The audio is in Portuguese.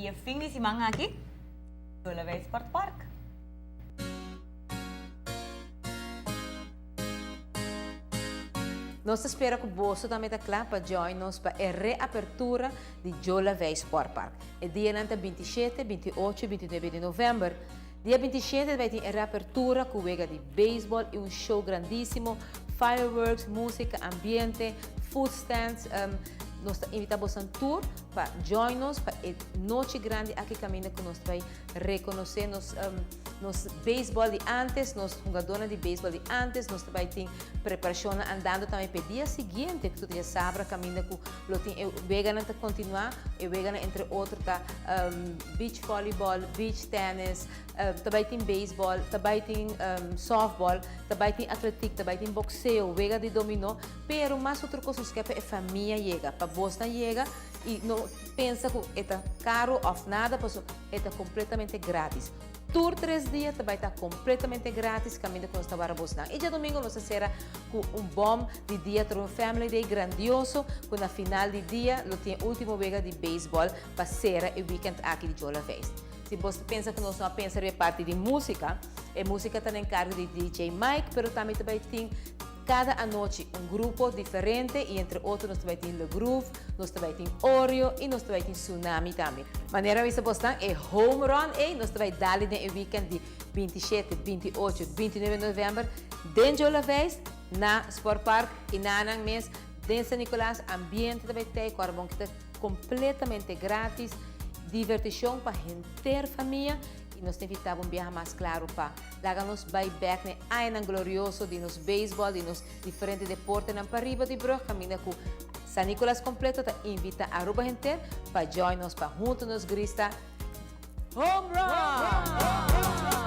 E a fim de semana aqui, Jola Way Sport Park. Nós esperamos que você também está claro para join-nos para a reapertura de Jola Way Sport Park. É dia 27, 28 e 29 de novembro. Dia 27 vai ter a reapertura com o de beisebol e show grandíssimo, fireworks, música, ambiente, food stands. Nós invitamos a um tour para join-nos para a noite grande aqui caminha que nós vai reconhecer nos beisebol de antes, nos jogadores de beisebol de antes, nós vai ter preparação andando também para o dia seguinte, que tu já sabe, caminha com o vegano para continuar, e vegano entre outros tá beach volleyball, beach tennis, também tem beisebol, também tem softball, também tem atletismo, também tem boxeo, vega de dominó, pero mais outra coisa que é a família chega, para Boston chega e não pensa que é caro ou nada, porque é completamente grátis. Tour 3 dias também está completamente grátis, caminho com nós para Boston. E já domingo nós será com bom de dia, um family day grandioso, com na final de dia, lo tem último vega de beisebol para ser o weekend aqui de Jola Way. Se você pensa que nós não pensamos em parte de música, a música está em cargo de DJ Mike, mas também tem cada noite grupo diferente e entre outros nós também temos Le Groove, nós também temos Oreo e nós também temos Tsunami também. Maneira de você é home run e nós também dali no weekend de 27, 28, 29 de novembro dentro de Jola Way, na Sport Park e na mês de São Nicolás, ambiente também tem, corpo que está completamente grátis, divertição para a inteira família. Nós invitamos viajar mais claro para dar-nos buyback né ainda glorioso de nos beisebol, de nos diferentes deportes na arriba de Brook, caminha com San Nicolás completo, te invita a Aruba inteira para join nos para juntos nos grita home run!